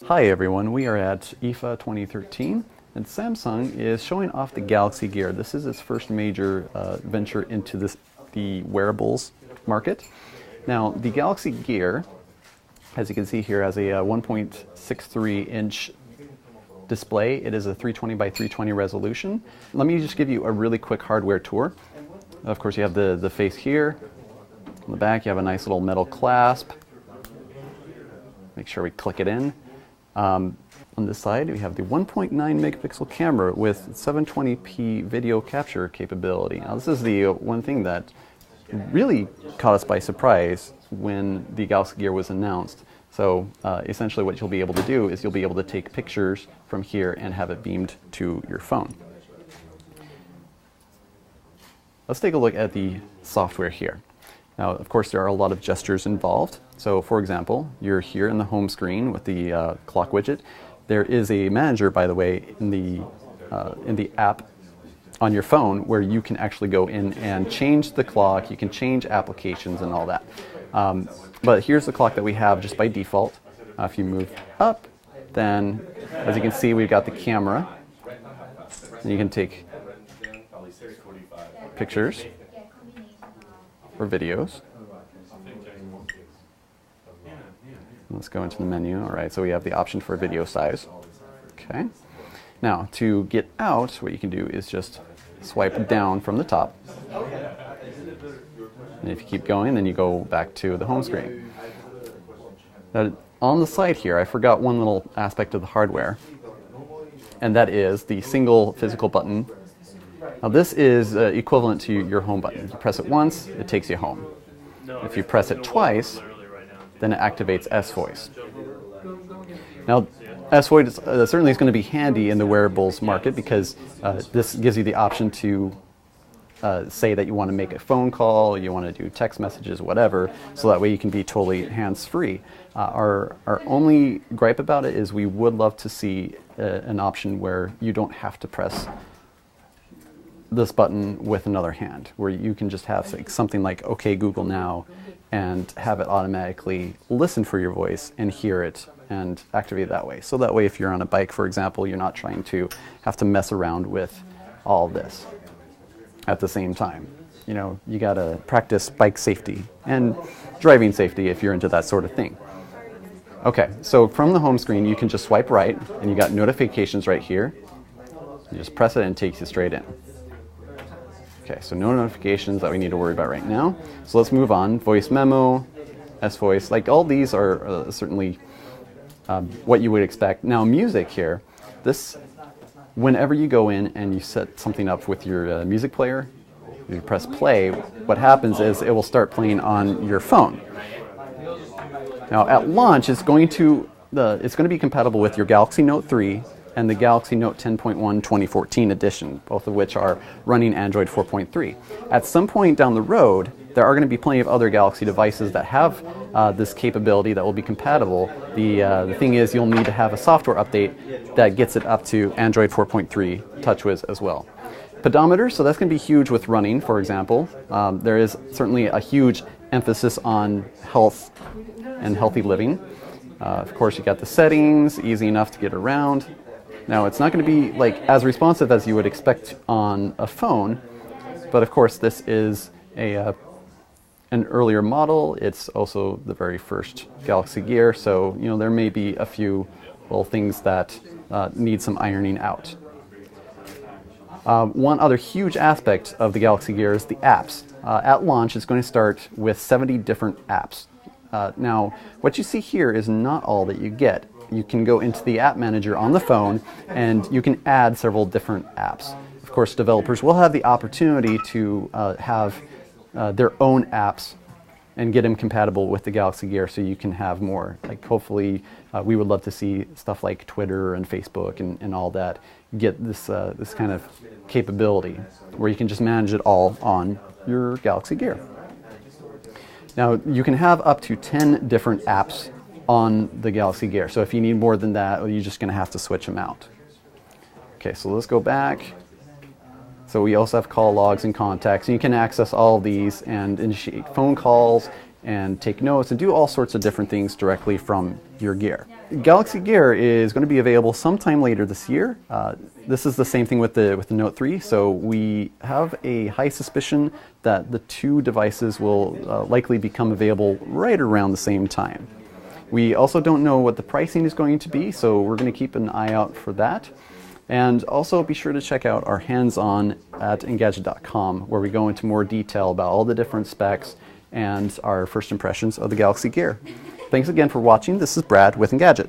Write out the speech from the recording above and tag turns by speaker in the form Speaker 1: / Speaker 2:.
Speaker 1: Hi everyone, we are at IFA 2013 and Samsung is showing off the Galaxy Gear. This is its first major venture into the wearables market. Now the Galaxy Gear, as you can see here, has a 1.63 inch display. It is a 320 by 320 resolution. Let me just give you a really quick hardware tour. Of course you have the face here. On the back you have a nice little metal clasp. Make sure we click it in. On this side we have the 1.9 megapixel camera with 720p video capture capability. Now this is the one thing that really caught us by surprise when the Galaxy Gear was announced. So essentially what you'll be able to do is you'll be able to take pictures from here and have it beamed to your phone. Let's take a look at the software here. Now, of course, there are a lot of gestures involved. So, for example, you're here in the home screen with the clock widget. There is a manager, by the way, in the app on your phone where you can actually go in and change the clock. You can change applications and all that. But here's the clock that we have just by default. If you move up, then, as you can see, we've got the camera. And you can take pictures or videos. Let's go into the menu. All right, so we have the option for video size. Okay. Now, to get out, what you can do is just swipe down from the top. And if you keep going, then you go back to the home screen. Now, on the side here, I forgot one little aspect of the hardware, and that is the single physical button. Now this is equivalent to your home button. You press it once, it takes you home. If you press it twice, then it activates S-Voice. Now S-Voice certainly is going to be handy in the wearables market because this gives you the option to say that you want to make a phone call, you want to do text messages, whatever, so that way you can be totally hands-free. Our only gripe about it is we would love to see an option where you don't have to press this button with another hand, where you can just have something like OK Google Now and have it automatically listen for your voice and hear it and activate it that way. So that way if you're on a bike, for example, you're not trying to have to mess around with all this at the same time. You know, you gotta practice bike safety and driving safety if you're into that sort of thing. Okay, so from the home screen you can just swipe right and you got notifications right here. You just press it and it takes you straight in. Okay, so no notifications that we need to worry about right now. So let's move on. Voice memo, S-Voice, like all these are certainly what you would expect. Now music here, this, whenever you go in and you set something up with your music player, you press play, what happens is it will start playing on your phone. Now at launch it's going to be compatible with your Galaxy Note 3 and the Galaxy Note 10.1 2014 edition, both of which are running Android 4.3. At some point down the road, there are going to be plenty of other Galaxy devices that have this capability that will be compatible. The thing is, you'll need to have a software update that gets it up to Android 4.3 TouchWiz as well. Pedometer, so that's going to be huge with running, for example. There is certainly a huge emphasis on health and healthy living. Of course, you got the settings, easy enough to get around. Now, it's not going to be like as responsive as you would expect on a phone, but of course this is an earlier model. It's also the very first Galaxy Gear, so you know there may be a few little things that need some ironing out. One other huge aspect of the Galaxy Gear is the apps. At launch, it's going to start with 70 different apps. Now, what you see here is not all that you get. You can go into the app manager on the phone and you can add several different apps. Of course, developers will have the opportunity to have their own apps and get them compatible with the Galaxy Gear so you can have more. Like hopefully we would love to see stuff like Twitter and Facebook and all that get this kind of capability where you can just manage it all on your Galaxy Gear. Now you can have up to 10 different apps on the Galaxy Gear. So if you need more than that, you're just going to have to switch them out. Okay, so let's go back. So we also have call logs and contacts. And you can access all of these and initiate phone calls and take notes and do all sorts of different things directly from your gear. Galaxy Gear is going to be available sometime later this year. This is the same thing with the Note 3, so we have a high suspicion that the two devices will likely become available right around the same time. We also don't know what the pricing is going to be, so we're going to keep an eye out for that. And also be sure to check out our hands-on at Engadget.com, where we go into more detail about all the different specs and our first impressions of the Galaxy Gear. Thanks again for watching. This is Brad with Engadget.